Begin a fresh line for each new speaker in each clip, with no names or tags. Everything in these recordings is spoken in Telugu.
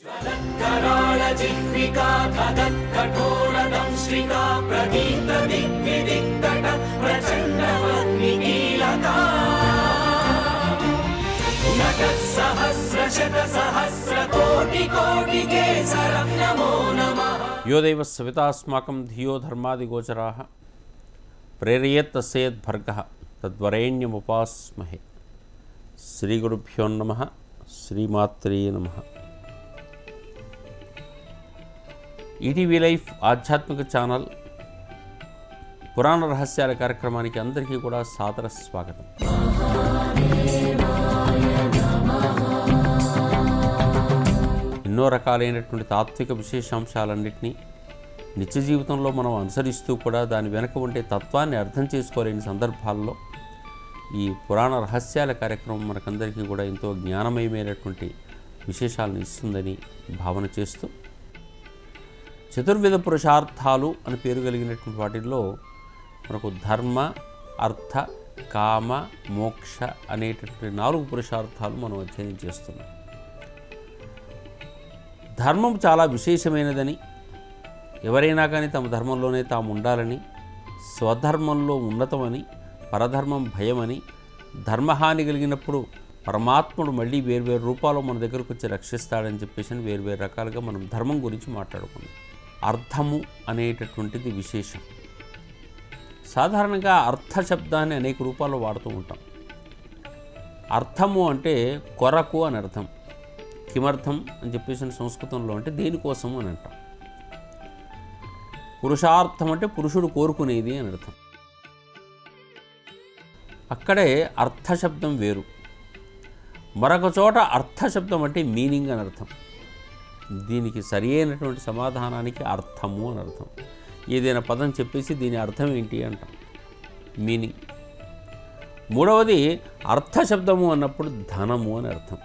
यो देवः सवितास्माकं धियो धर्मादिगोचराः प्रेरयेत् तस्येद्भर्गः तद्वरेण्यमुपास्महे। श्रीगुरुभ्यो नमः। శ్రీమాత్రే నమః. ఈటీవీ లైఫ్ ఆధ్యాత్మిక ఛానల్ పురాణ రహస్యాల కార్యక్రమానికి అందరికీ కూడా సాదర స్వాగతం. ఎన్నో రకాలైనటువంటి తాత్విక విశేషాంశాలన్నింటినీ నిత్య జీవితంలో మనం అనుసరిస్తూ కూడా దాని వెనుక ఉండే తత్వాన్ని అర్థం చేసుకోలేని సందర్భాల్లో ఈ పురాణ రహస్యాల కార్యక్రమం మనకందరికీ కూడా ఎంతో జ్ఞానమయమైనటువంటి విశేషాలను ఇస్తుందని భావన చేస్తూ, చతుర్విధ పురుషార్థాలు అని పేరు కలిగినటువంటి వాటిల్లో మనకు ధర్మ, అర్థ, కామ, మోక్ష అనేటటువంటి 4 పురుషార్థాలు మనం అధ్యయనం చేస్తున్నాం. ధర్మం చాలా విశేషమైనదని, ఎవరైనా కానీ తమ ధర్మంలోనే తాము ఉండాలని, స్వధర్మంలో ఉన్నతమని, పరధర్మం భయమని, ధర్మహాని కలిగినప్పుడు పరమాత్ముడు మళ్ళీ వేర్వేరు రూపాల్లో మన దగ్గరకు వచ్చి రక్షిస్తాడని చెప్పేసి వేర్వేరు రకాలుగా మనం ధర్మం గురించి మాట్లాడుకున్నాం. అర్థము అనేటటువంటిది విశేషం. సాధారణంగా అర్థ శబ్దాన్ని అనేక రూపాల్లో వాడుతూ ఉంటాం. అర్థము అంటే కొరకు అని అర్థం. కిమర్థం అని చెప్పేసి సంస్కృతంలో అంటే దేనికోసము అని అంటాం. పురుషార్థం అంటే పురుషుడు కోరుకునేది అని అర్థం. అక్కడే అర్థశబ్దం వేరు. మరొక చోట అర్థశబ్దం అంటే మీనింగ్ అని అర్థం. దీనికి సరి అయినటువంటి సమాధానానికి అర్థము అని అర్థం. ఏదైనా పదం చెప్పేసి దీని అర్థం ఏంటి అంటాం, మీనింగ్. మూడవది అర్థశబ్దము అన్నప్పుడు ధనము అని అర్థం.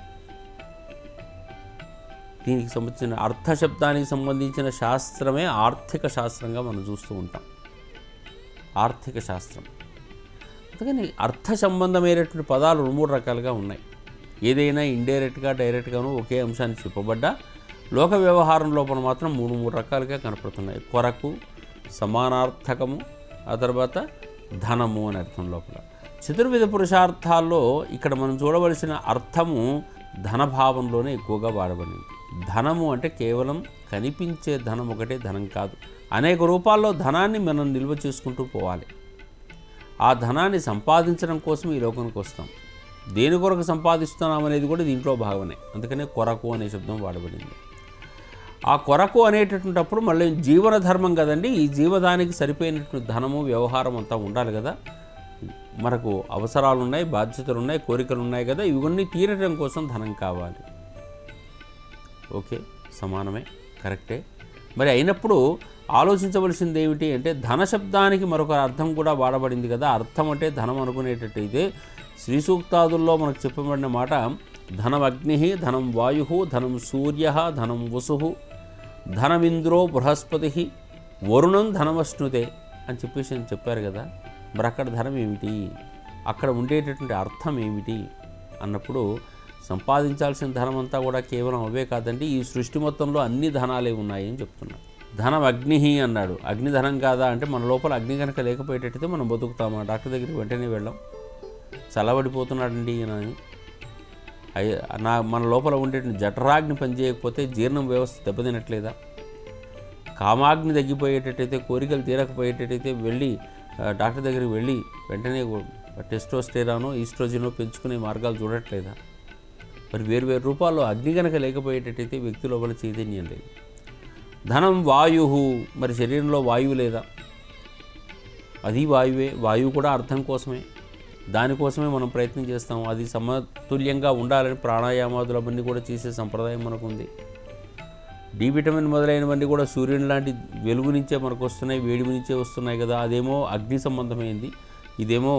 దీనికి సంబంధించిన అర్థశబ్దానికి సంబంధించిన శాస్త్రమే ఆర్థిక శాస్త్రంగా మనం చూస్తూ ఉంటాం. ఆర్థిక శాస్త్రం. అందుకని అర్థ సంబంధమైనటువంటి పదాలు 3 రకాలుగా ఉన్నాయి. ఏదైనా ఇండైరెక్ట్గా డైరెక్ట్గాను ఒకే అంశాన్ని చెప్పబడ్డా లోక వ్యవహారం లోపల మాత్రం 3 రకాలుగా కనపడుతున్నాయి. కొరకు, సమానార్థకము, ఆ తర్వాత ధనము అని అర్థం లోపల. చతుర్విధ పురుషార్థాల్లో ఇక్కడ మనం చూడవలసిన అర్థము ధనభావంలోనే ఎక్కువగా వాడబడింది. ధనము అంటే కేవలం కనిపించే ధనం ఒకటే ధనం కాదు. అనేక రూపాల్లో ధనాన్ని మనం నిల్వ చేసుకుంటూ పోవాలి. ఆ ధనాన్ని సంపాదించడం కోసం ఈ లోకానికి వస్తాం. దేని కొరకు సంపాదిస్తున్నాం అనేది కూడా దీంట్లో భాగమే. అందుకనే కొరకు అనే శబ్దం వాడబడింది. ఆ కొరకు అనేటటువంటిప్పుడు మళ్ళీ జీవన ధర్మం కదండి. ఈ జీవదానికి సరిపోయినటువంటి ధనము, వ్యవహారం అంతా ఉండాలి కదా. మనకు అవసరాలు ఉన్నాయి, బాధ్యతలు ఉన్నాయి, కోరికలు ఉన్నాయి కదా. ఇవన్నీ తీరడం కోసం ధనం కావాలి. ఓకే, సమానమే, కరెక్టే. మరి అయినప్పుడు ఆలోచించవలసింది ఏమిటి అంటే ధన శబ్దానికి మరొక అర్థం కూడా వాడబడింది కదా. అర్థం అంటే ధనం అనుకునేటట్టయితే శ్రీ సూక్తాదుల్లో మనకు చెప్పబడిన మాట ధనం అగ్ని, ధనం వాయు, ధనం సూర్య, ధనం వసు, ధనమింద్రో బృహస్పతి, వరుణం ధనమశ్నుతే అని చెప్పేసి చెప్పారు కదా. మరి అక్కడ ధనం ఏమిటి, అక్కడ ఉండేటటువంటి అర్థం ఏమిటి అన్నప్పుడు సంపాదించాల్సిన ధనం అంతా కూడా కేవలం అవే కాదండి. ఈ సృష్టి మొత్తంలో అన్ని ధనాలే ఉన్నాయి అని చెప్తున్నాడు. ధనం అగ్ని అన్నాడు. అగ్ని ధనం కాదా అంటే మన లోపల అగ్ని కనుక లేకపోయేటట్టయితే మనం బతుకుతామా? డాక్టర్ దగ్గరికి వెంటనే వెళ్ళాం. చల్లబడిపోతున్నాడండి మన లోపల ఉండే జఠరాగ్ని పనిచేయకపోతే జీర్ణం వ్యవస్థ దెబ్బతినట్లేదా? కామాగ్ని తగ్గిపోయేటట్టయితే, కోరికలు తీరకపోయేటట్టయితే వెళ్ళి డాక్టర్ దగ్గరికి వెళ్ళి వెంటనే టెస్టోస్టెరానో, ఈస్ట్రోజనో పెంచుకునే మార్గాలు చూడట్లేదా? మరి వేరు రూపాల్లో అగ్ని కనుక లేకపోయేటట్టయితే వ్యక్తి లోపల చైతన్యం లేదు. ధనం వాయు, మరి శరీరంలో వాయువు లేదా? అది వాయువే. వాయువు కూడా అర్థం కోసమే. దానికోసమే మనం ప్రయత్నం చేస్తాం. అది సమతుల్యంగా ఉండాలని ప్రాణాయామాదులు అవన్నీ కూడా చేసే సంప్రదాయం మనకుంది. డి విటమిన్ మొదలైనవన్నీ కూడా సూర్యుని లాంటి వెలుగు నుంచే మనకు వస్తున్నాయి, వేడి నుంచే వస్తున్నాయి కదా. అదేమో అగ్ని సంబంధమైంది, ఇదేమో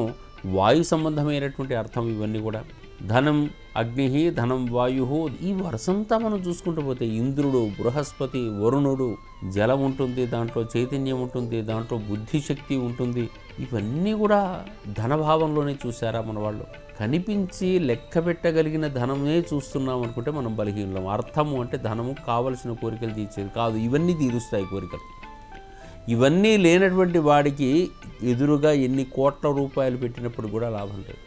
వాయు సంబంధమైనటువంటి అర్థం. ఇవన్నీ కూడా ధనం అగ్ని, ధనం వాయు, ఈ వరుసంతా మనం చూసుకుంటూ పోతే ఇంద్రుడు, బృహస్పతి, వరుణుడు, జలం ఉంటుంది, దాంట్లో చైతన్యం ఉంటుంది, దాంట్లో బుద్ధిశక్తి ఉంటుంది. ఇవన్నీ కూడా ధనభావంలోనే చూసారా మన వాళ్ళు. కనిపించి లెక్క పెట్టగలిగిన ధనమే చూస్తున్నాం అనుకుంటే మనం బలహీనం. అర్థము అంటే ధనము కావలసిన కోరికలు తీర్చేది కాదు, ఇవన్నీ తీరుస్తాయి కోరికలు. ఇవన్నీ లేనటువంటి వాడికి ఎదురుగా ఎన్ని కోట్ల రూపాయలు పెట్టినప్పుడు కూడా లాభం లేదు.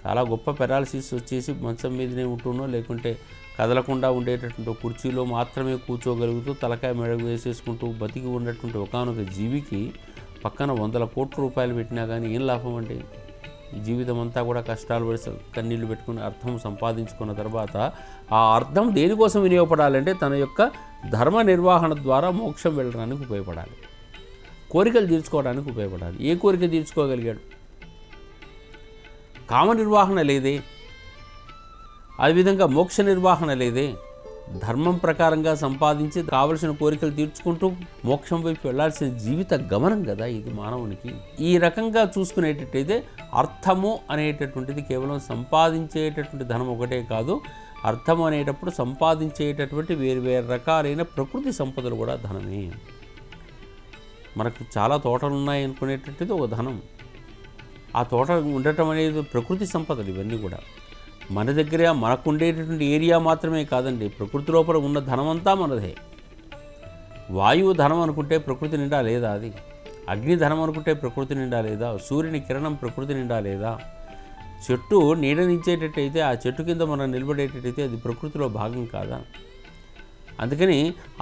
చాలా గొప్ప పెరాలసిస్ వచ్చేసి మంచం మీదనే ఉంటున్నో, లేకుంటే కదలకుండా ఉండేటటువంటి కుర్చీలో మాత్రమే కూర్చోగలుగుతూ తలకాయ మెడకు వేసేసుకుంటూ బతికి ఉన్నటువంటి ఒకానొక జీవికి పక్కన 100 కోట్ల రూపాయలు పెట్టినా కానీ ఏం లాభం అండి? జీవితం అంతా కూడా కష్టాలు పడి కన్నీళ్లు పెట్టుకుని అర్థం సంపాదించుకున్న తర్వాత ఆ అర్థం దేనికోసం వినియోగపడాలంటే తన యొక్క ధర్మ నిర్వహణ ద్వారా మోక్షం వెళ్ళడానికి ఉపయోగపడాలి, కోరికలు తీర్చుకోవడానికి ఉపయోగపడాలి. ఏ కోరిక తీర్చుకోగలిగాడు? కామ నిర్వహణ లేదే, అదేవిధంగా మోక్ష నిర్వహణ లేదే. ధర్మం ప్రకారంగా సంపాదించి కావలసిన కోరికలు తీర్చుకుంటూ మోక్షం వైపు వెళ్లాల్సిన జీవిత గమనం కదా ఇది మానవునికి. ఈ రకంగా చూసుకునేటట్టయితే అర్థము అనేటటువంటిది కేవలం సంపాదించేటటువంటి ధనం ఒకటే కాదు, అర్థము అనేటప్పుడు సంపాదించేటటువంటి వేరు రకాలైన ప్రకృతి సంపదలు కూడా ధనమే. మనకు చాలా తోటలు ఉన్నాయి అనుకునేటటువంటిది ఒక ధనం. ఆ తోట ఉండటం అనేది ప్రకృతి సంపదలు. ఇవన్నీ కూడా మన దగ్గర మనకు ఉండేటటువంటి ఏరియా మాత్రమే కాదండి, ప్రకృతి లోపల ఉన్న ధనమంతా మనదే. వాయువు ధనం అనుకుంటే ప్రకృతి నిండా లేదా? అది అగ్ని ధనం అనుకుంటే ప్రకృతి నిండా లేదా? సూర్యుని కిరణం ప్రకృతి నిండా లేదా? చెట్టు నీడనిచ్చేటట్టయితే ఆ చెట్టు కింద మనం నిలబడేటట్టయితే అది ప్రకృతిలో భాగం కాదా? అందుకని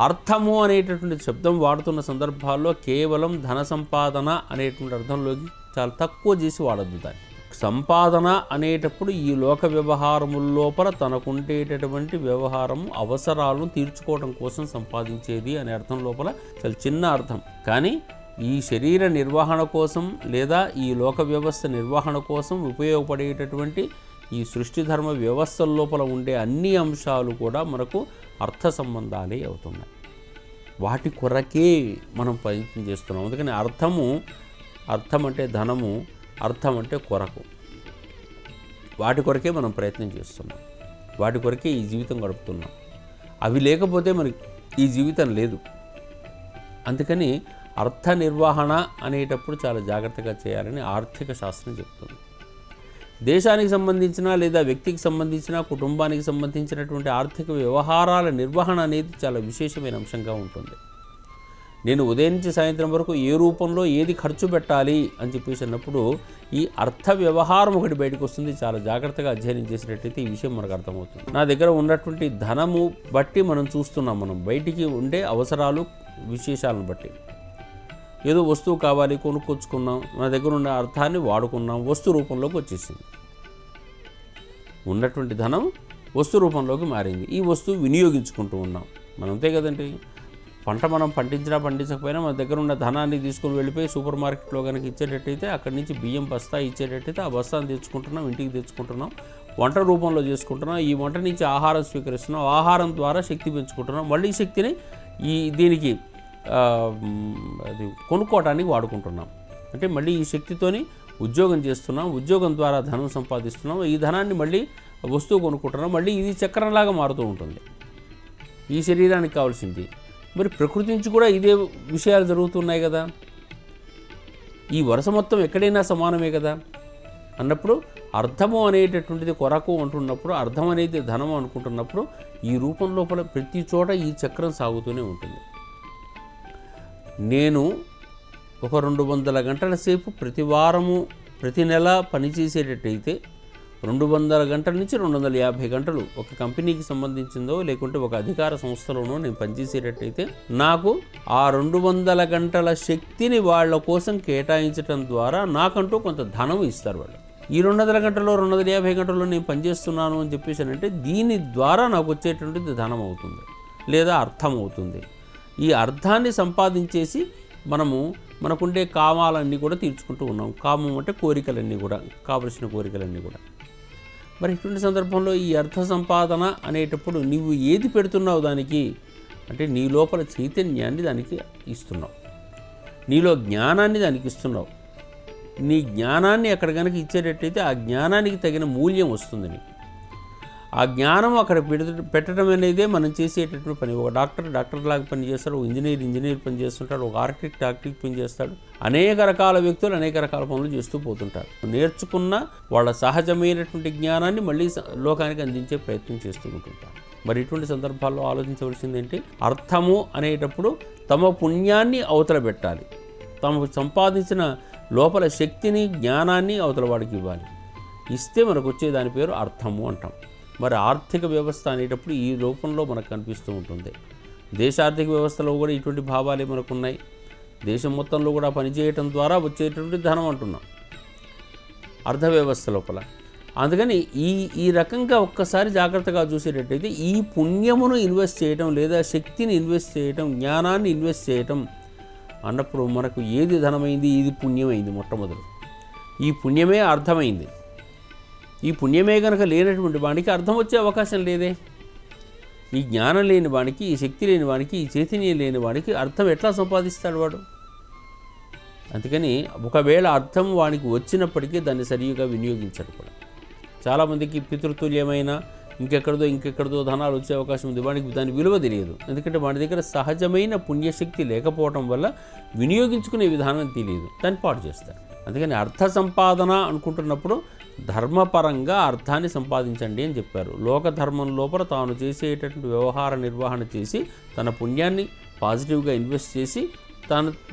అర్థము అనేటటువంటి శబ్దం వాడుతున్న సందర్భాల్లో కేవలం ధన సంపాదన అనేటువంటి అర్థంలోకి చాలా తక్కువ చేసి వాడద్దు. దాన్ని సంపాదన అనేటప్పుడు ఈ లోక వ్యవహారముల లోపల తనకుండేటటువంటి వ్యవహారము అవసరాలను తీర్చుకోవడం కోసం సంపాదించేది అనే అర్థం లోపల చాలా చిన్న అర్థం. కానీ ఈ శరీర నిర్వహణ కోసం లేదా ఈ లోక వ్యవస్థ నిర్వహణ కోసం ఉపయోగపడేటటువంటి ఈ సృష్టి ధర్మ వ్యవస్థల లోపల ఉండే అన్ని అంశాలు కూడా మనకు అర్థ సంబంధాలే అవుతున్నాయి. వాటి కొరకే మనం ప్రయత్నం చేస్తున్నాం. అందుకని అర్థం అంటే ధనము, అర్థం అంటే కొరకు, వాటి కొరకే మనం ప్రయత్నం చేస్తున్నాం, వాటి కొరకే ఈ జీవితం గడుపుతున్నాం. అవి లేకపోతే మనకి ఈ జీవితం లేదు. అందుకని అర్థ నిర్వహణ అనేటప్పుడు చాలా జాగ్రత్తగా చేయాలని ఆర్థిక శాస్త్రం చెప్తుంది. దేశానికి సంబంధించిన లేదా వ్యక్తికి సంబంధించిన కుటుంబానికి సంబంధించినటువంటి ఆర్థిక వ్యవహారాల నిర్వహణ అనేది చాలా విశేషమైన అంశంగా ఉంటుంది. నేను ఉదయం నుంచి సాయంత్రం వరకు ఏ రూపంలో ఏది ఖర్చు పెట్టాలి అని చెప్పేసి అన్నప్పుడు ఈ అర్థ వ్యవహారం ఒకటి బయటకు వస్తుంది. చాలా జాగ్రత్తగా అధ్యయనం చేసినట్టయితే ఈ విషయం మనకు అర్థమవుతుంది. నా దగ్గర ఉన్నటువంటి ధనము బట్టి మనం చూస్తున్నాం, మనం బయటికి ఉండే అవసరాలు విశేషాలను బట్టి ఏదో వస్తువు కావాలి కొనుక్కొచ్చుకున్నాం, నా దగ్గర ఉన్న అర్థాన్ని వాడుకున్నాం, వస్తు రూపంలోకి వచ్చేసింది. ఉన్నటువంటి ధనం వస్తు రూపంలోకి మారింది. ఈ వస్తువు వినియోగించుకుంటూ ఉన్నాం మనం, అంతే కదండి. పంట మనం పండించకపోయినా మన దగ్గర ఉన్న ధనాన్ని తీసుకొని వెళ్ళిపోయి సూపర్ మార్కెట్లో కనుక ఇచ్చేటట్టయితే అక్కడి నుంచి బియ్యం బస్తా ఇచ్చేటట్టయితే ఆ బస్తాను తెచ్చుకుంటున్నాం, ఇంటికి తెచ్చుకుంటున్నాం, వంట రూపంలో చేసుకుంటున్నాం. ఈ వంట నుంచి ఆహారం స్వీకరిస్తున్నాం, ఆహారం ద్వారా శక్తి పెంచుకుంటున్నాం, మళ్ళీ ఈ శక్తిని దీనికి అది కొనుక్కోవడానికి వాడుకుంటున్నాం. అంటే మళ్ళీ ఈ శక్తితోని ఉద్యోగం చేస్తున్నాం, ఉద్యోగం ద్వారా ధనం సంపాదిస్తున్నాం, ఈ ధనాన్ని మళ్ళీ వస్తువు కొనుక్కుంటున్నాం, మళ్ళీ ఇది చక్రంలాగా మారుతూ ఉంటుంది. ఈ శరీరానికి కావాల్సింది. మరి ప్రకృతి నుంచి కూడా ఇదే విషయాలు జరుగుతున్నాయి కదా. ఈ వరుస మొత్తం ఎక్కడైనా సమానమే కదా అన్నప్పుడు అర్థము అనేటటువంటిది కొరకు అంటున్నప్పుడు, అర్థం అనేది ధనము అనుకుంటున్నప్పుడు ఈ రూపం లోపల ప్రతి చోట ఈ చక్రం సాగుతూనే ఉంటుంది. నేను ఒక 200 గంటల సేపు ప్రతి వారము ప్రతి నెల పనిచేసేటట్టయితే 200 గంటల నుంచి 250 గంటలు ఒక కంపెనీకి సంబంధించిందో లేకుంటే ఒక అధికార సంస్థలోనో నేను పనిచేసేటట్టయితే నాకు ఆ 200 గంటల శక్తిని వాళ్ళ కోసం కేటాయించడం ద్వారా నాకంటూ కొంత ధనం ఇస్తారు వాళ్ళు. ఈ 200 గంటల్లో 250 గంటల్లో నేను పనిచేస్తున్నాను అని చెప్పేసానంటే దీని ద్వారా నాకు వచ్చేటువంటిది ధనం అవుతుంది లేదా అర్థం అవుతుంది. ఈ అర్థాన్ని సంపాదించేసి మనకుండే కామాలన్నీ కూడా తీర్చుకుంటూ ఉన్నాం. కామం అంటే కోరికలన్నీ కూడా, కావలసిన కోరికలన్నీ కూడా. మరి ఇటువంటి సందర్భంలో ఈ అర్థ సంపాదన అనేటప్పుడు నీవు ఏది పెడుతున్నావు దానికి అంటే నీ లోపల చైతన్యాన్ని దానికి ఇస్తున్నావు, నీలో జ్ఞానాన్ని దానికి ఇస్తున్నావు. నీ జ్ఞానాన్ని అక్కడ కనుక ఇచ్చేటట్టయితే ఆ జ్ఞానానికి తగిన మూల్యం వస్తుంది నీకు. ఆ జ్ఞానం అక్కడ పెట్టడం అనేదే మనం చేసేటటువంటి పని. ఒక డాక్టర్ లాగా పని చేస్తాడు, ఒక ఇంజనీర్ పని చేస్తుంటాడు, ఒక ఆర్కిటెక్ట్ పని చేస్తాడు. అనేక రకాల వ్యక్తులు అనేక రకాల పనులు చేస్తూ పోతుంటారు. నేర్చుకున్న వాళ్ళ సహజమైనటువంటి జ్ఞానాన్ని మళ్ళీ లోకానికి అందించే ప్రయత్నం చేస్తూ ఉంటుంటారు. మరి ఇటువంటి సందర్భాల్లో ఆలోచించవలసింది ఏంటి? అర్థము అనేటప్పుడు తమ పుణ్యాన్ని అవతల పెట్టాలి, తమకు సంపాదించిన లోపల శక్తిని జ్ఞానాన్ని అవతల వాడికి ఇవ్వాలి. ఇస్తే మనకు వచ్చే దాని పేరు అర్థము అంటాం. మరి ఆర్థిక వ్యవస్థ అనేటప్పుడు ఈ రూపంలో మనకు కనిపిస్తూ ఉంటుంది. దేశార్థిక వ్యవస్థలో కూడా ఇటువంటి భావాలే మనకున్నాయి. దేశం మొత్తంలో కూడా పనిచేయటం ద్వారా వచ్చేటువంటి ధనం అంటున్నాం అర్థ వ్యవస్థ లోపల. అందుకని ఈ రకంగా ఒక్కసారి జాగ్రత్తగా చూసేటట్టయితే ఈ పుణ్యమును ఇన్వెస్ట్ చేయటం, లేదా శక్తిని ఇన్వెస్ట్ చేయటం, జ్ఞానాన్ని ఇన్వెస్ట్ చేయటం అన్నప్పుడు మనకు ఏది ధనమైంది, ఇది పుణ్యమైంది. మొట్టమొదలు ఈ పుణ్యమే అర్థమైంది. ఈ పుణ్యమే కనుక లేనటువంటి వాడికి అర్థం వచ్చే అవకాశం లేదే. ఈ జ్ఞానం లేని వాడికి, ఈ శక్తి లేని వాడికి, ఈ చైతన్యం లేని వాడికి అర్థం ఎట్లా సంపాదిస్తాడు వాడు? అందుకని ఒకవేళ అర్థం వానికి వచ్చినప్పటికీ దాన్ని సరిగ్గా వినియోగించడు కూడా. చాలామందికి పితృతుల్యమైన ఇంకెక్కడిదో ధనాలు వచ్చే అవకాశం ఉంది. వాడికి దాని విలువ తెలియదు. ఎందుకంటే వాడి దగ్గర సహజమైన పుణ్యశక్తి లేకపోవడం వల్ల వినియోగించుకునే విధానం తెలియదు, దాన్ని పాటు చేస్తారు. అందుకని అర్థ సంపాదన అనుకుంటున్నప్పుడు ధర్మపరంగా అర్థాన్ని సంపాదించండి అని చెప్పారు. లోకధర్మం లోపల తాను చేసేటటువంటి వ్యవహార నిర్వహణ చేసి తన పుణ్యాన్ని పాజిటివ్గా ఇన్వెస్ట్ చేసి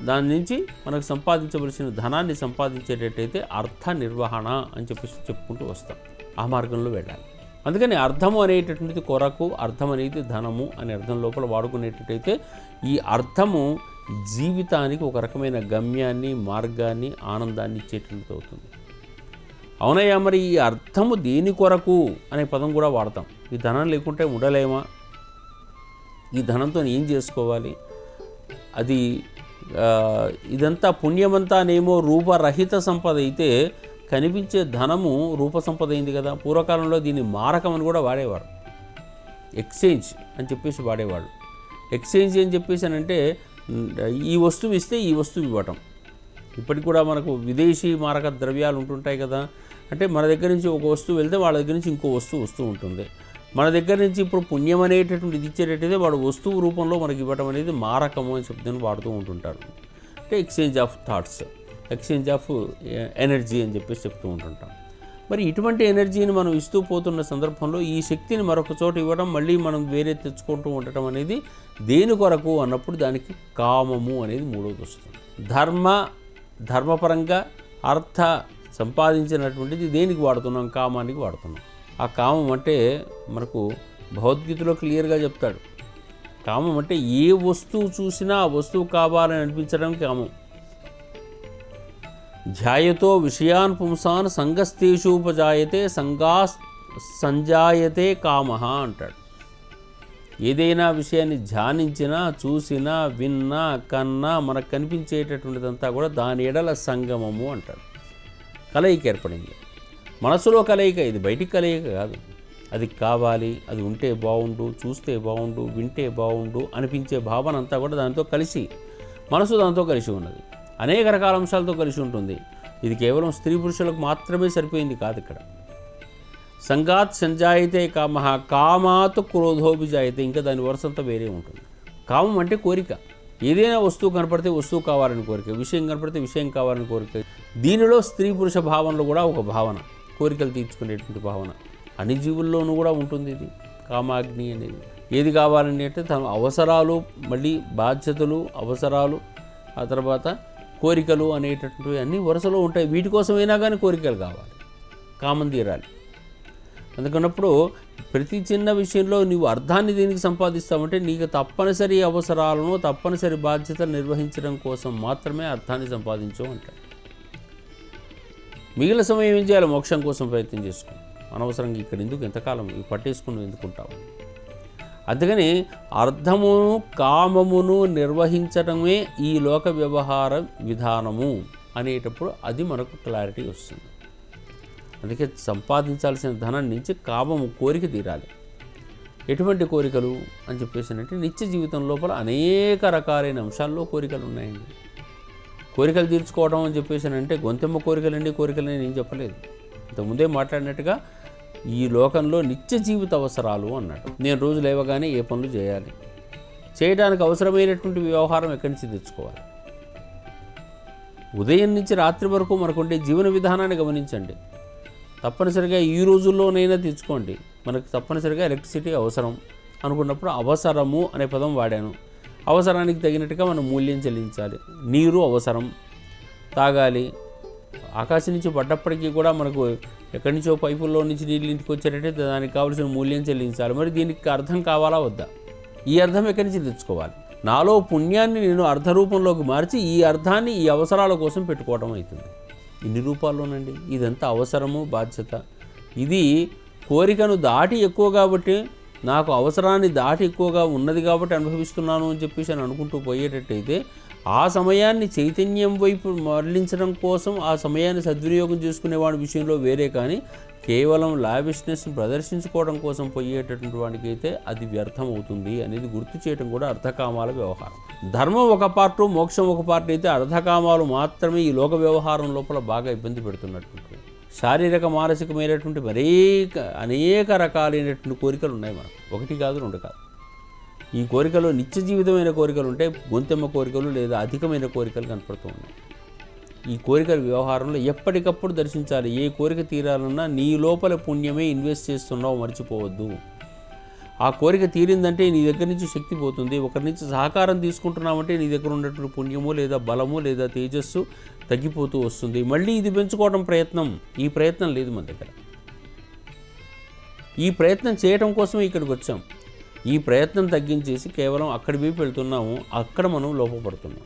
దాని నుంచి మనకు సంపాదించవలసిన ధనాన్ని సంపాదించేటట్టయితే అర్థ నిర్వహణ అని చెప్పుకుంటూ వస్తాం. ఆ మార్గంలో వెళ్ళాలి. అందుకని అర్థము అనేటటువంటిది కొరకు, అర్థం అనేది ధనము అనే అర్థం లోపల వాడుకునేటట్టయితే ఈ అర్థము జీవితానికి ఒక రకమైన గమ్యాన్ని, మార్గాన్ని, ఆనందాన్ని ఇచ్చేటట్టు అవుతుంది. అవునయ్యా, మరి ఈ అర్థము దేని కొరకు అనే పదం కూడా వాడతాం. ఈ ధనం లేకుంటే ఉండలేమా? ఈ ధనంతో ఏం చేసుకోవాలి? అది ఇదంతా పుణ్యమంతానేమో రూపరహిత సంపద అయితే కనిపించే ధనము రూప సంపద అయింది కదా. పూర్వకాలంలో దీన్ని మారకం అని కూడా వాడేవాడు. ఎక్స్చేంజ్ అని చెప్పేసి వాడేవాడు. ఎక్స్చేంజ్ అని చెప్పేసానంటే ఈ వస్తువు ఇస్తే ఈ వస్తువు ఇవ్వటం. ఇప్పటికి కూడా మనకు విదేశీ మారక ద్రవ్యాలు ఉంటుంటాయి కదా. అంటే మన దగ్గర నుంచి ఒక వస్తువు వెళ్తే వాళ్ళ దగ్గర నుంచి ఇంకో వస్తువు వస్తూ ఉంటుంది. మన దగ్గర నుంచి ఇప్పుడు పుణ్యం అనేటటువంటిది ఇచ్చేటట్టయితే వాడు వస్తువు రూపంలో మనకి ఇవ్వడం అనేది మారకము అని శబ్దాన్ని వాడుతూ ఉంటుంటారు. అంటే exchange of thoughts, exchange of energy అని చెప్పేసి చెప్తూ ఉంటుంటాం. మరి ఇటువంటి ఎనర్జీని మనం ఇస్తూ పోతున్న సందర్భంలో ఈ శక్తిని మరొక చోట ఇవ్వడం, మళ్ళీ మనం వేరే తెచ్చుకుంటూ ఉండటం అనేది దేని కొరకు అన్నప్పుడు దానికి కామము అనేది మూడవది వస్తుంది. ధర్మపరంగా అర్థ సంపాదించినటువంటిది దేనికి వాడుతున్నాం? కామానికి వాడుతున్నాం. ఆ కామం అంటే మనకు భగవద్గీతలో క్లియర్గా చెప్తాడు. కామం అంటే ఏ వస్తువు చూసినా ఆ వస్తువు కావాలని అనిపించడం కామం. ధ్యాయతో విషయాన్ పుంసాన్ సంగస్తేషూపజాయతే సంజాయతే కామః అంటాడు. ఏదైనా విషయాన్ని ధ్యానించినా, చూసినా, విన్నా, కన్నా మనకు కనిపించేటటువంటిదంతా కూడా దాని ఎడల సంగమము అంటాడు. కలయిక ఏర్పడింది, మనసులో కలయిక. ఇది బయటికి కలయిక కాదు. అది కావాలి, అది ఉంటే బాగుండు, చూస్తే బాగుండు, వింటే బాగుండు అనిపించే భావన అంతా కూడా దాంతో కలిసి, మనసు దాంతో కలిసి ఉన్నది. అనేక రకాల అంశాలతో కలిసి ఉంటుంది. ఇది కేవలం స్త్రీ పురుషులకు మాత్రమే సరిపోయింది కాదు. ఇక్కడ సంగాత్ సంజాయితే కామః, కామాత్ క్రోధోభిజాయితే, ఇంకా దాని వరుసంతా వేరే ఉంటుంది. కామం అంటే కోరిక. ఏదైనా వస్తువు కనపడితే వస్తువు కావాలని కోరిక, విషయం కనపడితే విషయం కావాలని కోరిక. దీనిలో స్త్రీ పురుష భావనలో కూడా ఒక భావన, కోరికలు తీర్చుకునేటువంటి భావన అన్ని జీవుల్లోనూ కూడా ఉంటుంది. ఇది కామాగ్ని అనేది. ఏది కావాలని అంటే తన అవసరాలు, మళ్ళీ బాధ్యతలు, అవసరాలు, ఆ తర్వాత కోరికలు అనేటటువంటివి అన్నీ వరుసలో ఉంటాయి. వీటి కోసమైనా కానీ కోరికలు కావాలి, కామం తీరాలి. అందుకన్నప్పుడు ప్రతి చిన్న విషయంలో నువ్వు అర్థాన్ని దేనికి సంపాదిస్తావంటే నీకు తప్పనిసరి అవసరాలను, తప్పనిసరి బాధ్యతలు నిర్వహించడం కోసం మాత్రమే అర్థాన్ని సంపాదించు అంటాడు. మిగిలిన సమయం ఏం చేయాలి? మోక్షం కోసం ప్రయత్నం చేసుకో. అనవసరంగా ఇక్కడ ఎందుకు, ఎంతకాలం పట్టేసుకుని ఎందుకుంటావు? అందుకని అర్థమును, కామమును నిర్వహించడమే ఈ లోక వ్యవహార విధానము అనేటప్పుడు అది మనకు క్లారిటీ వస్తుంది. అందుకే సంపాదించాల్సిన ధనం నుంచి కామము, కోరిక తీరాలి. ఎటువంటి కోరికలు అని చెప్పేసానంటే నిత్య జీవితం లోపల అనేక రకాలైన అంశాల్లో కోరికలు ఉన్నాయండి. కోరికలు తీర్చుకోవడం అని చెప్పేసానంటే గొంతెమ్మ కోరికలండి, కోరికలని నేను చెప్పలేదు. ఇంతకుముందే మాట్లాడినట్టుగా ఈ లోకంలో నిత్య జీవిత అవసరాలు అన్నాడు. నేను రోజు లేవగానే ఏ పనులు చేయాలి, చేయడానికి అవసరమైనటువంటి వ్యవహారం ఎక్కడి నుంచి తెచ్చుకోవాలి. ఉదయం నుంచి రాత్రి వరకు మనకుండే జీవన విధానాన్ని గమనించండి. తప్పనిసరిగా ఈ రోజుల్లోనైనా తెచ్చుకోండి. మనకు తప్పనిసరిగా ఎలక్ట్రిసిటీ అవసరం అనుకున్నప్పుడు అవసరము అనే పదం వాడాను. అవసరానికి తగినట్టుగా మనం మూల్యం చెల్లించాలి. నీరు అవసరం, తాగాలి. ఆకాశం నుంచి పడ్డప్పటికీ కూడా మనకు ఎక్కడి నుంచో పైపుల్లో నుంచి నీళ్ళు ఇంటికి వచ్చేటట్టే దానికి కావాల్సిన మూల్యం చెల్లించాలి. మరి దీనికి అర్థం కావాలా వద్దా? ఈ అర్థం ఎక్కడి నుంచి తెచ్చుకోవాలి? నాలో పుణ్యాన్ని నేను అర్థ రూపంలోకి మార్చి ఈ అర్థాన్ని ఈ అవసరాల కోసం పెట్టుకోవడం అవుతుంది. ఇన్ని రూపాల్లోనండి. ఇదంతా అవసరము, బాధ్యత. ఇది కోరికను దాటి ఎక్కువ కాబట్టి, నాకు అవసరాన్ని దాటి ఎక్కువగా ఉన్నది కాబట్టి అనుభవిస్తున్నాను అని చెప్పేసి అని అనుకుంటూ పోయేటట్టయితే ఆ సమయాన్ని చైతన్యం వైపు మరలించడం కోసం ఆ సమయాన్ని సద్వినియోగం చేసుకునే వాడి విషయంలో వేరే, కానీ కేవలం లావిష్నెస్ని ప్రదర్శించుకోవడం కోసం పోయేటటువంటి వాడికి అయితే అది వ్యర్థం అవుతుంది అనేది గుర్తు చేయడం కూడా అర్ధకామాల వ్యవహారం. ధర్మం ఒక పార్టు, మోక్షం ఒక పార్ట్ అయితే అర్ధకామాలు మాత్రమే ఈ లోక వ్యవహారం లోపల బాగా ఇబ్బంది పెడుతున్నటువంటి శారీరక మానసికమైనటువంటి అనేక రకాలైనటువంటి కోరికలు ఉన్నాయి మనకు. ఒకటి కాదు, రెండు కాదు. ఈ కోరికలు నిత్య జీవితమైన కోరికలు ఉంటాయి, గొంతెమ్మ కోరికలు లేదా అధికమైన కోరికలు కనపడుతూ ఉన్నాయి. ఈ కోరికల వ్యవహారంలో ఎప్పటికప్పుడు దర్శించాలి. ఏ కోరిక తీరాలన్నా నీ లోపల పుణ్యమే ఇన్వెస్ట్ చేస్తున్నావు, మర్చిపోవద్దు. ఆ కోరిక తీరిందంటే నీ దగ్గర నుంచి శక్తి పోతుంది. ఒకరి నుంచి సహకారం తీసుకుంటున్నామంటే నీ దగ్గర ఉన్నటువంటి పుణ్యము లేదా బలము లేదా తేజస్సు తగ్గిపోతూ వస్తుంది. మళ్ళీ ఇది పెంచుకోవడం ప్రయత్నం, ఈ ప్రయత్నం లేదు మన దగ్గర. ఈ ప్రయత్నం చేయటం కోసం ఇక్కడికి వచ్చాం. ఈ ప్రయత్నం తగ్గించేసి కేవలం అక్కడి వైపు వెళ్తున్నాము, అక్కడ మనం లోపపడుతున్నాం.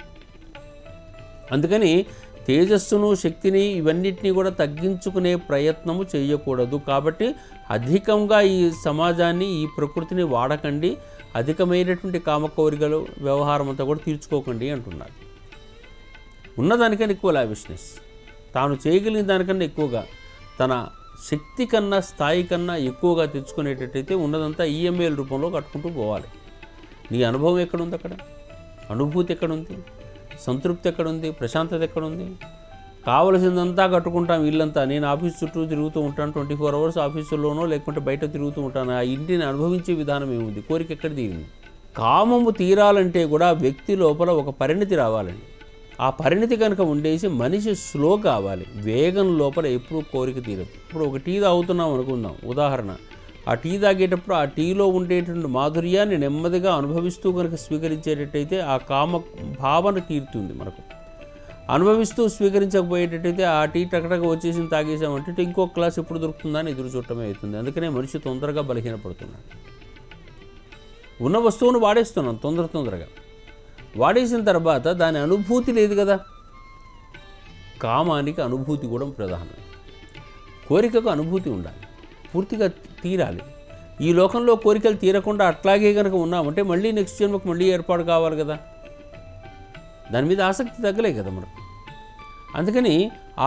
అందుకని తేజస్సును, శక్తిని ఇవన్నిటినీ కూడా తగ్గించుకునే ప్రయత్నము చేయకూడదు. కాబట్టి అధికంగా ఈ సమాజాన్ని, ఈ ప్రకృతిని వాడకండి. అధికమైనటువంటి కామకోరికలు వ్యవహారం అంతా కూడా తీర్చుకోకండి అంటున్నారు. ఉన్నదానికన్నా ఎక్కువ లావిష్నెస్, తాను చేయగలిగిన దానికన్నా ఎక్కువగా, తన శక్తి కన్నా స్థాయి కన్నా ఎక్కువగా తెచ్చుకునేటట్టయితే ఉన్నదంతా ఈఎంఐల రూపంలో కట్టుకుంటూ పోవాలి. నీ అనుభవం ఎక్కడుంది? అక్కడ అనుభూతి ఎక్కడుంది? సంతృప్తి ఎక్కడుంది? ప్రశాంతత ఎక్కడుంది? కావలసిందంతా కట్టుకుంటాం ఇల్లంతా. నేను ఆఫీస్ చుట్టూ తిరుగుతూ ఉంటాను, 24 hours ఆఫీసుల్లోనో లేకుంటే బయట తిరుగుతూ ఉంటాను. ఆ ఇంటిని అనుభవించే విధానం ఏముంది? కోరిక ఎక్కడ తీరింది? కామము తీరాలంటే కూడా వ్యక్తి లోపల ఒక పరిణితి రావాలండి. ఆ పరిణితి కనుక ఉండేసి మనిషి స్లో కావాలి. వేగం లోపల ఎప్పుడూ కోరిక తీరదు. ఇప్పుడు ఒక టీ తాగుతున్నాం అనుకుందాం, ఉదాహరణ. ఆ టీ తాగేటప్పుడు ఆ టీలో ఉండేటువంటి మాధుర్యాన్ని నెమ్మదిగా అనుభవిస్తూ కనుక స్వీకరించేటట్టయితే ఆ కామ భావన తీరుతుంది మనకు. అనుభవిస్తూ స్వీకరించకపోయేటట్టయితే ఆ టీ టకటక వచ్చేసి తాగేసామంటే ఇంకో క్లాస్ ఎప్పుడు దొరుకుతుందా అని ఎదురు చూడటమే అవుతుంది. అందుకనే మనిషి తొందరగా బలహీనపడుతున్నాడు. ఉన్న వస్తువును వాడేస్తున్నాం తొందరగా. వాడేసిన తర్వాత దాని అనుభూతి లేదు కదా. కామానికి అనుభూతి కూడా ప్రధానం. కోరికకు అనుభూతి ఉండాలి, పూర్తిగా తీరాలి. ఈ లోకంలో కోరికలు తీరకుండా అట్లాగే కనుక ఉన్నామంటే మళ్ళీ నెక్స్ట్ జన్మకు మళ్ళీ ఏర్పాటు కావాలి కదా. దాని మీద ఆసక్తి తగ్గలే కదా మనకు. అందుకని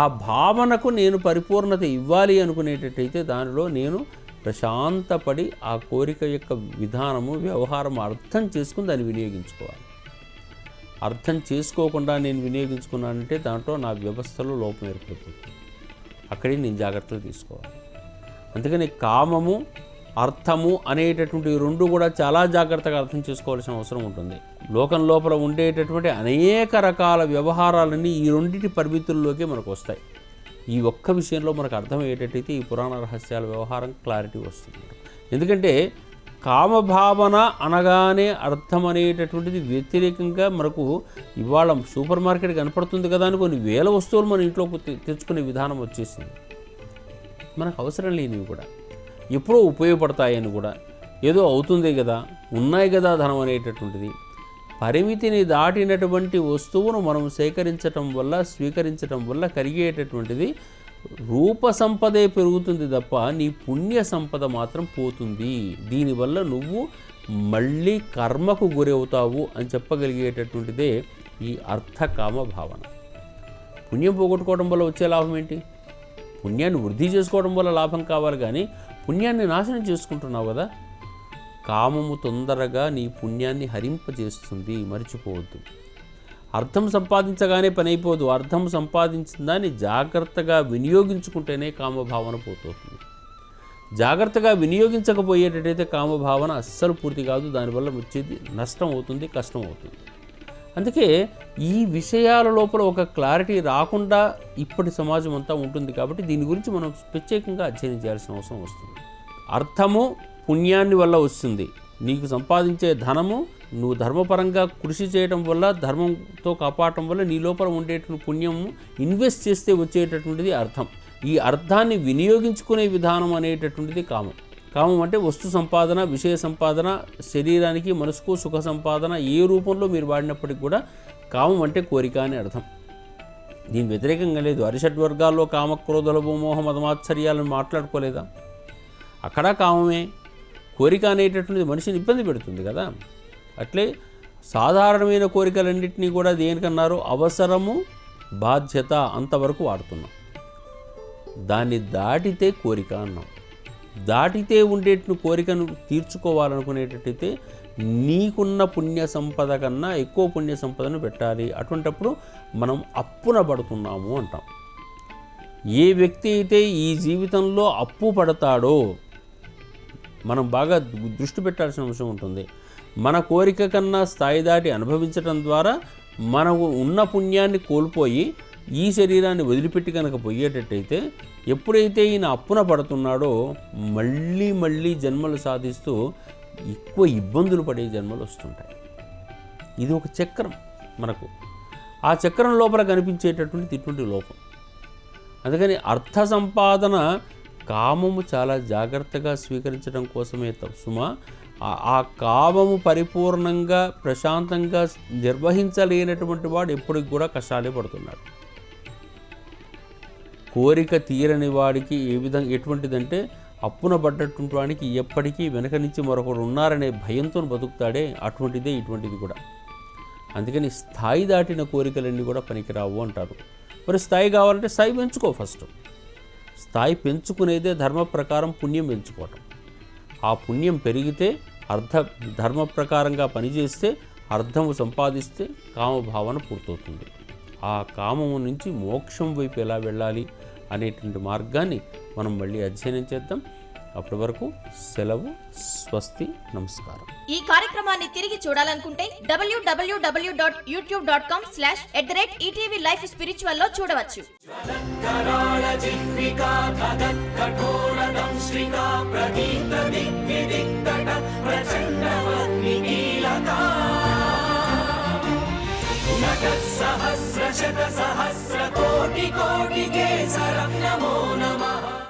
ఆ భావనకు నేను పరిపూర్ణత ఇవ్వాలి అనుకునేటట్టయితే దానిలో నేను ప్రశాంతపడి ఆ కోరిక యొక్క విధానము, వ్యవహారం అర్థం చేసుకుని దాన్ని వినియోగించుకోవాలి. అర్థం చేసుకోకుండా నేను వినియోగించుకున్నానంటే దాంట్లో నా వ్యవస్థలో లోపం ఏర్పడుతుంది. అక్కడే నేను జాగ్రత్తలు తీసుకోవాలి. అందుకని కామము, అర్థము అనేటటువంటి రెండు కూడా చాలా జాగ్రత్తగా అర్థం చేసుకోవాల్సిన అవసరం ఉంటుంది. లోకం లోపల ఉండేటటువంటి అనేక రకాల వ్యవహారాలన్నీ ఈ రెండింటి పరిమితుల్లోకి మనకు వస్తాయి. ఈ ఒక్క విషయంలో మనకు అర్థమయ్యేటట్టయితే ఈ పురాణ రహస్యాల వ్యవహారం క్లారిటీ వస్తుంది. ఎందుకంటే కామభావన అనగానే అర్థం అనేటటువంటిది వ్యతిరేకంగా మనకు ఇవాళ సూపర్ మార్కెట్ కనపడుతుంది కదా అని కొన్ని వేల వస్తువులు మన ఇంట్లోకి తెచ్చుకునే విధానం వచ్చేసింది. మనకు అవసరం లేనివి కూడా, ఎప్పుడో ఉపయోగపడతాయని కూడా, ఏదో అవుతుంది కదా, ఉన్నాయి కదా ధనం అనేటటువంటిది. పరిమితిని దాటినటువంటి వస్తువును మనం సేకరించటం వల్ల, స్వీకరించటం వల్ల కలిగేటటువంటిది రూప సంపదే పెరుగుతుంది తప్ప నీ పుణ్య సంపద మాత్రం పోతుంది. దీనివల్ల నువ్వు మళ్ళీ కర్మకు గురవుతావు అని చెప్పగలిగేటటువంటిదే ఈ అర్థకామ భావన. పుణ్యం పోగొట్టుకోవడం వల్ల వచ్చే లాభం ఏంటి? పుణ్యాన్ని వృద్ధి చేసుకోవడం వల్ల లాభం కావాలి, కానీ పుణ్యాన్ని నాశనం చేసుకుంటున్నావు కదా. కామము తొందరగా నీ పుణ్యాన్ని హరింపజేస్తుంది, మర్చిపోవద్దు. అర్థం సంపాదించగానే పని అయిపోదు. అర్థం సంపాదించిన దాన్ని జాగ్రత్తగా వినియోగించుకుంటేనే కామభావన పోతుంది. జాగ్రత్తగా వినియోగించకపోయేటట్టయితే కామభావన అస్సలు పూర్తి కాదు, దానివల్ల వచ్చేది నష్టం అవుతుంది, కష్టం అవుతుంది. అందుకే ఈ విషయాల లోపల ఒక క్లారిటీ రాకుండా ఇప్పటి సమాజం అంతా ఉంటుంది. కాబట్టి దీని గురించి మనం ప్రత్యేకంగా అధ్యయనం చేయాల్సిన అవసరం వస్తుంది. అర్థము పుణ్యాన్ని వల్ల వస్తుంది. నీకు సంపాదించే ధనము నువ్వు ధర్మపరంగా కృషి చేయడం వల్ల, ధర్మంతో కాపాడటం వల్ల నీ లోపల ఉండేటువంటి పుణ్యము ఇన్వెస్ట్ చేస్తే వచ్చేటటువంటిది అర్థం. ఈ అర్థాన్ని వినియోగించుకునే విధానం అనేటటువంటిది కామం. కామం అంటే వస్తు సంపాదన, విషయ సంపాదన, శరీరానికి మనసుకు సుఖ సంపాదన ఏ రూపంలో మీరు వాడినప్పటికీ కూడా కామం అంటే కోరిక అని అర్థం. దీని వ్యతిరేకంగా లేదు. అరిషడ్వర్గాల్లో కామక్రోధ లోభమోహ మదమాత్సర్యాలను మాట్లాడుకోలేదా? అక్కడ కామమే. కోరిక అనేటటువంటిది మనిషిని ఇబ్బంది పెడుతుంది కదా. అట్లే సాధారణమైన కోరికలన్నింటినీ కూడా దేనికన్నారు? అవసరము, బాధ్యత అంతవరకు వాడుతున్నాం. దాన్ని దాటితే కోరిక అన్నాం. దాటితే ఉండేటువంటి కోరికను తీర్చుకోవాలనుకునేటట్టయితే నీకున్న పుణ్య సంపద కన్నా ఎక్కువ పుణ్య సంపదను పెట్టాలి. అటువంటప్పుడు మనం అప్పున పడుతున్నాము అంటాం. ఏ వ్యక్తి అయితే ఈ జీవితంలో అప్పు పడతాడో మనం బాగా దృష్టి పెట్టాల్సిన అంశం ఉంటుంది. మన కోరిక కన్నా స్థాయి దాటి అనుభవించడం ద్వారా మనకు ఉన్న పుణ్యాన్ని కోల్పోయి ఈ శరీరాన్ని వదిలిపెట్టి కనుక పోయేటట్టయితే ఎప్పుడైతే ఈయన అప్పున పడుతున్నాడో మళ్ళీ మళ్ళీ జన్మలు సాధిస్తూ ఎక్కువ ఇబ్బందులు పడే జన్మలు వస్తుంటాయి. ఇది ఒక చక్రం మనకు. ఆ చక్రం లోపల కనిపించేటటువంటి ఇటువంటి లోపం. అందుకని అర్థ సంపాదన కామము చాలా జాగ్రత్తగా స్వీకరించడం కోసమే సుమా. ఆ కామము పరిపూర్ణంగా ప్రశాంతంగా నిర్వహించలేనటువంటి వాడు ఎప్పటికి కూడా కష్టాలే పడుతున్నాడు. కోరిక తీరని వాడికి ఎటువంటిదంటే అప్పున పడ్డటువంటి వాడికి ఎప్పటికీ వెనక నుంచి మరొకరు ఉన్నారనే భయంతో బతుకుతాడే, అటువంటిదే ఇటువంటిది కూడా. అందుకని స్థాయి దాటిన కోరికలన్నీ కూడా పనికిరావు అంటారు. మరి స్థాయి కావాలంటే స్థాయి పెంచుకో. ఫస్ట్ స్థాయి పెంచుకునేదే ధర్మ ప్రకారం పుణ్యం పెంచుకోవటం. ఆ పుణ్యం పెరిగితే ధర్మ ప్రకారంగా పనిచేస్తే అర్థము సంపాదిస్తే కామభావన పూర్తవుతుంది. ఆ కామము నుంచి మోక్షం వైపు ఎలా వెళ్ళాలి అనేటువంటి మార్గాన్ని మనం మళ్ళీ అధ్యయనం చేద్దాం. అప్పటి వరకు సెలవు. స్వస్తి. నమస్కారం.
ఈ కార్యక్రమాన్ని తిరిగి చూడాలనుకుంటే www.youtube.com/@ETV Life Spiritual లో చూడవచ్చు.
సహస్ర శత సహస్ర కోటి కోటి కేసర నమో నమః.